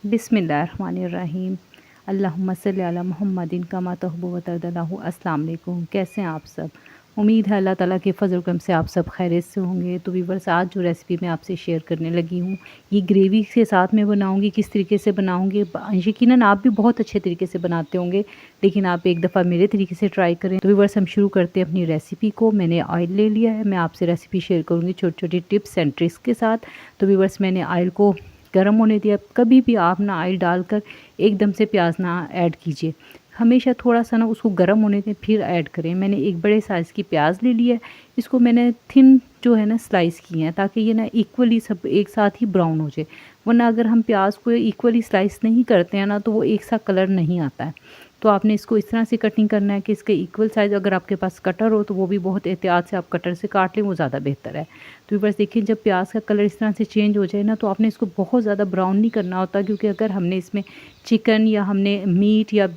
बिस्मिल्लाहिर्रहमानिर्रहीम। अल्लाहुम्मा सल्ली अला मुहम्मदिन कमा तुहिब्बु व तर्दल्लाहु। अस्सलाम वालेकुम। कैसे हैं आप सब? उम्मीद है अल्लाह ताला के फ़ज़ल करम से आप सब खैरियत से होंगे। तो व्यूअर्स, आज जो रेसिपी मैं आपसे शेयर करने लगी हूँ, ये ग्रेवी के साथ में बनाऊँगी। किस तरीके से बनाऊँगी, यकीनन आप भी बहुत अच्छे तरीके से बनाते होंगे, लेकिन आप एक दफ़ा मेरे तरीके से ट्राई करें। तो व्यूअर्स, हम शुरू करते हैं अपनी रेसिपी को। मैंने ऑयल ले लिया है। मैं आपसे रेसिपी शेयर करूँगी छोटी-छोटी टिप्स एंड ट्रिक्स के साथ। तो व्यूअर्स, मैंने ऑयल को गर्म होने दिया। कभी भी आप ना ऑयल डालकर एकदम से प्याज ना ऐड कीजिए, हमेशा थोड़ा सा ना उसको गर्म होने दें फिर ऐड करें। मैंने एक बड़े साइज़ की प्याज ले ली है। इसको मैंने थिन जो है ना स्लाइस किए हैं, ताकि ये ना इक्वली सब एक साथ ही ब्राउन हो जाए। वरना अगर हम प्याज को इक्वली स्लाइस नहीं करते हैं ना, तो वो एक सा कलर नहीं आता है। तो आपने इसको इस तरह से कटिंग करना है कि इसके इक्वल साइज़, अगर आपके पास कटर हो तो वो भी बहुत एहतियात से आप कटर से काट लें, वो ज़्यादा बेहतर है। तो बस देखिए, जब प्याज का कलर इस तरह से चेंज हो जाए ना, तो आपने इसको बहुत ज़्यादा ब्राउन नहीं करना होता, क्योंकि अगर हमने इसमें चिकन या हमने मीट या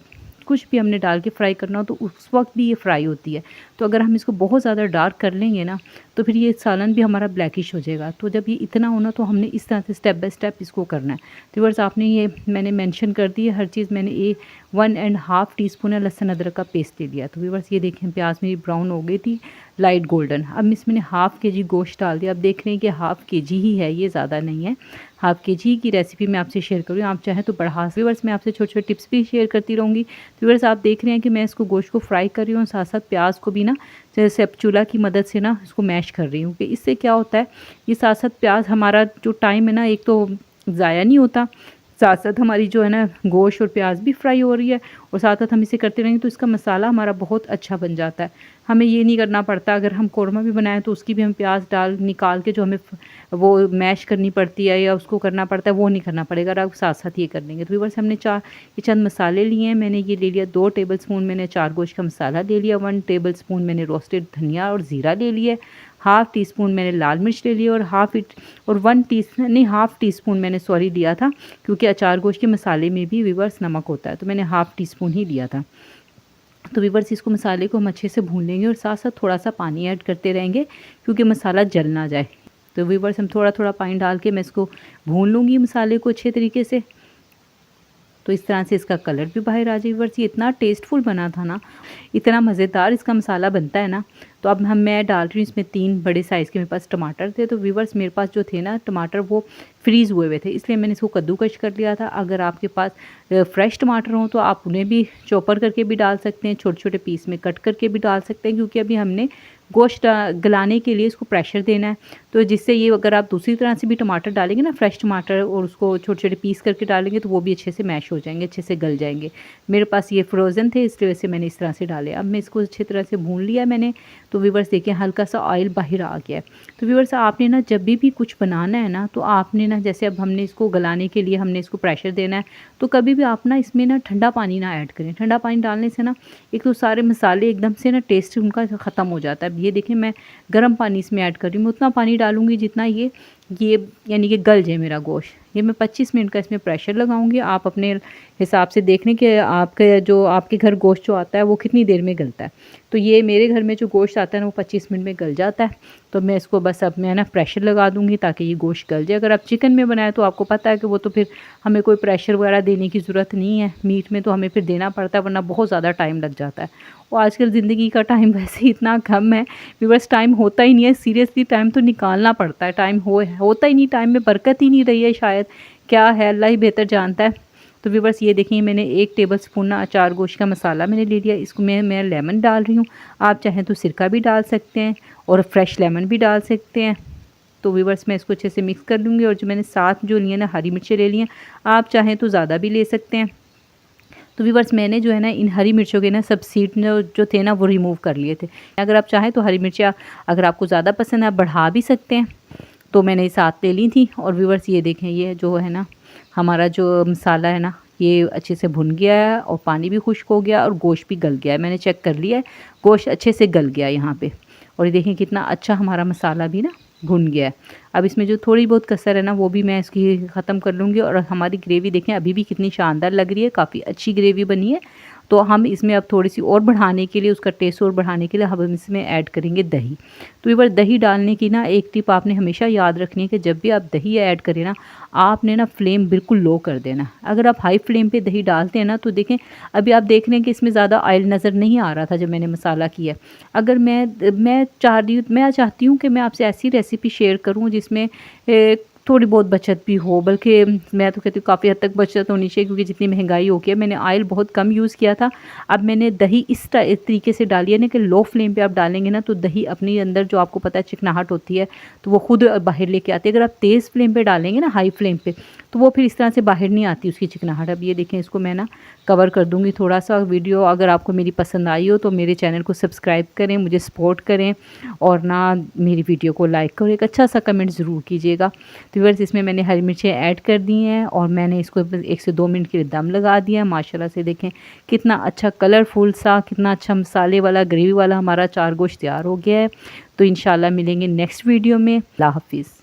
कुछ भी हमने डाल के फ्राई करना हो तो उस वक्त भी ये फ्राई होती है। तो अगर हम इसको बहुत ज़्यादा डार्क कर लेंगे ना, तो फिर ये सालन भी हमारा ब्लैकिश हो जाएगा। तो जब ये इतना होना, तो हमने इस तरह से स्टेप बाय स्टेप इसको करना है। तो व्यूअर्स, आपने ये मैंने मेंशन कर दी है हर चीज़। मैंने ये 1.5 टीस्पून है लहसुन अदरक का पेस्ट ले लिया। तो व्यूअर्स, ये देखें प्याज मेरी ब्राउन हो गई थी, लाइट गोल्डन। अब इसमें मैंने हाफ़ के जी गोश्त डाल दिया। अब देख रहे हैं कि हाफ़ के जी ही है, ये ज़्यादा नहीं है। हाफ़ के जी की रेसिपी मैं आपसे शेयर करूँ, आप चाहें तो बढ़ा। व्यूअर्स, मैं आपसे छोटे-छोटे टिप्स भी शेयर करती रहूँगी। व्यूअर्स, आप देख रहे हैं कि मैं इसको गोश्त को फ्राई कर रही हूँ, साथ-साथ प्याज को भी ना जैसे स्पैचुला की मदद से ना इसको मैश कर रही हूँ, कि इससे क्या होता है, ये साथ-साथ प्याज हमारा जो टाइम है ना, एक तो ज़ाया नहीं होता, साथ-साथ हमारी जो है ना गोश्त और प्याज भी फ्राई हो रही है, और साथ-साथ हम इसे करते रहेंगे तो इसका मसाला हमारा बहुत अच्छा बन जाता है। हमें ये नहीं करना पड़ता, अगर हम कौरमा भी बनाएँ तो उसकी भी हम प्याज डाल निकाल के जो हमें वो मैश करनी पड़ती है या उसको करना पड़ता है, वो नहीं करना पड़ेगा, अगर आप साथ-साथ ये कर लेंगे। तो व्यूअर्स, हमने ये चंद मसाले लिए हैं। मैंने ये ले लिया 2 टेबलस्पून मैंने चार गोश्त का मसाला ले लिया, 1 टेबलस्पून मैंने रोस्टेड धनिया और ज़ीरा ले लिया, हाफ़ टी स्पून मैंने लाल मिर्च ले लिया, और हाफ़ टी स्पून मैंने लिया था, क्योंकि अचार गोश्त के मसाले में भी व्यूअर्स नमक होता है, तो मैंने हाफ़ टी स्पून ही लिया था। तो व्यूअर्स, इसको मसाले को हम अच्छे से भून लेंगे, और साथ-साथ थोड़ा-सा पानी ऐड करते रहेंगे, क्योंकि मसाला जल ना जाए। तो व्यूअर्स, हम थोड़ा-थोड़ा पानी डाल के मैं इसको भून लूँगी मसाले को अच्छे तरीके से। तो इस तरह से इसका कलर भी बाहर आ जाए। व्यूअर्स, ये इतना टेस्टफुल बना था ना, इतना मज़ेदार इसका मसाला बनता है ना। तो अब मैं डाल रही हूँ इसमें 3 बड़े साइज़ के मेरे पास टमाटर थे। तो व्यूअर्स, मेरे पास जो थे ना टमाटर, वो फ्रीज़ हुए हुए थे, इसलिए मैंने इसको कद्दूकश कर लिया था। अगर आपके पास फ्रेश टमाटर हों तो आप उन्हें भी चॉपर करके भी डाल सकते हैं, छोटे-छोटे पीस में कट करके भी डाल सकते हैं, क्योंकि अभी हमने गोश्त गलाने के लिए इसको प्रेशर देना है। तो जिससे ये, अगर आप दूसरी तरह से भी टमाटर डालेंगे ना, फ्रेश टमाटर, और उसको छोटे-छोटे पीस करके डालेंगे, तो वो भी अच्छे से मैश हो जाएँगे, अच्छे से गल जाएँगे। मेरे पास ये फ्रोज़न थे, इसलिए वजह से मैंने इस तरह से डाले। अब मैं इसको अच्छी तरह से भून लिया मैंने। तो व्यूअर्स, देखिए हल्का सा ऑयल बाहर आ गया है। तो व्यूअर्स, आपने ना जब भी कुछ बनाना है ना, तो आपने ना, जैसे अब हमने इसको गलाने के लिए हमने इसको प्रेशर देना है, तो कभी भी आप ना इसमें ना ठंडा पानी ना ऐड करें। ठंडा पानी डालने से ना, एक तो सारे मसाले एकदम से ना टेस्ट उनका ख़त्म हो जाता है। ये देखिए, मैं गर्म पानी इसमें ऐड कर रही हूँ। मैं उतना पानी डालूँगी जितना ये यानी कि गल जाए मेरा गोश्त। ये मैं 25 मिनट का इसमें प्रेशर लगाऊंगी। आप अपने हिसाब से देख लें कि आपके घर गोश्त जो आता है वो कितनी देर में गलता है। तो ये मेरे घर में जो गोश्त आता है ना, वो 25 मिनट में गल जाता है। तो मैं इसको बस अब मैं ना प्रेशर लगा दूँगी, ताकि ये गोश्त गल जाए। अगर आप चिकन में बनाएं तो आपको पता है कि वो तो फिर हमें कोई प्रेशर वगैरह देने की ज़रूरत नहीं है। मीट में तो हमें फिर देना पड़ता है, वरना बहुत ज़्यादा टाइम लग जाता है। और आजकल ज़िंदगी का टाइम वैसे ही इतना कम है, बस टाइम होता ही नहीं है। सीरियसली टाइम तो निकालना पड़ता है। टाइम होता ही नहीं, टाइम में बरकत ही नहीं रही है शायद, क्या है, अल्लाह ही बेहतर जानता है। तो व्यूअर्स, ये देखिए, मैंने 1 टेबलस्पून ना अचार गोश्त का मसाला मैंने ले लिया। इसको मैं लेमन डाल रही हूँ। आप चाहें तो सिरका भी डाल सकते हैं, और फ्रेश लेमन भी डाल सकते हैं। तो व्यूअर्स, मैं इसको अच्छे से मिक्स कर लूँगी। और जो मैंने साथ जो लिए ना हरी मिर्चें ले ली हैं, आप चाहें तो ज़्यादा भी ले सकते हैं। तो व्यूअर्स, मैंने जो है ना इन हरी मिर्चों के ना सब सीड जो थे ना, वो रिमूव कर लिए थे। अगर आप चाहें तो हरी मिर्चियाँ, अगर आपको ज़्यादा पसंद है, आप बढ़ा भी सकते हैं। तो मैंने साथ ले ली थी। और व्यूअर्स, ये देखें, ये जो है ना हमारा जो मसाला है ना, ये अच्छे से भुन गया है, और पानी भी खुश्क हो गया, और गोश्त भी गल गया है। मैंने चेक कर लिया है, गोश्त अच्छे से गल गया है यहाँ पे। और ये देखें कितना अच्छा हमारा मसाला भी ना भुन गया है। अब इसमें जो थोड़ी बहुत कसर है ना, वो भी मैं इसकी ख़त्म कर लूँगी। और हमारी ग्रेवी देखें अभी भी कितनी शानदार लग रही है, काफ़ी अच्छी ग्रेवी बनी है। तो हम इसमें अब थोड़ी सी और बढ़ाने के लिए, उसका टेस्ट और बढ़ाने के लिए हम इसमें ऐड करेंगे दही। तो व्यूअर्स दही डालने की ना एक टिप आपने हमेशा याद रखनी है कि जब भी आप दही ऐड करें ना, आपने ना फ्लेम बिल्कुल लो कर देना। अगर आप हाई फ्लेम पे दही डालते हैं ना, तो देखें अभी आप देख रहे हैं कि इसमें ज़्यादा ऑयल नज़र नहीं आ रहा था जब मैंने मसाला किया। अगर मैं चाहती हूँ कि मैं आपसे ऐसी रेसिपी शेयर करूँ जिसमें थोड़ी बहुत बचत भी हो, बल्कि मैं तो कहती हूँ काफ़ी हद तक बचत होनी चाहिए, क्योंकि जितनी महंगाई हो गई है। मैंने ऑयल बहुत कम यूज़ किया था। अब मैंने दही इस तरीके से डाली है ना कि लो फ्लेम पे आप डालेंगे ना, तो दही अपने अंदर जो आपको पता है चिकनाहट होती है, तो वो खुद बाहर लेके आती है। अगर आप तेज़ फ्लेम पे डालेंगे ना, हाई फ्लेम पे, तो वो फिर इस तरह से बाहर नहीं आती उसकी चिकनाहट। अब ये देखें, इसको मैं ना कवर कर दूँगी थोड़ा सा। वीडियो अगर आपको मेरी पसंद आई हो तो मेरे चैनल को सब्सक्राइब करें, मुझे सपोर्ट करें, और ना मेरी वीडियो को लाइक करें, एक अच्छा सा कमेंट ज़रूर कीजिएगा। तो व्यूअर्स इसमें मैंने हरी मिर्चें ऐड कर दी हैं और मैंने इसको 1 से 2 मिनट के लिए दम लगा दिया। माशाल्लाह से देखें कितना अच्छा कलरफुल सा, कितना अच्छा मसाले वाला, ग्रेवी वाला हमारा अचार गोश्त तैयार हो गया है। तो इंशाल्लाह मिलेंगे नेक्स्ट वीडियो में। अल्लाह हाफ़िज़।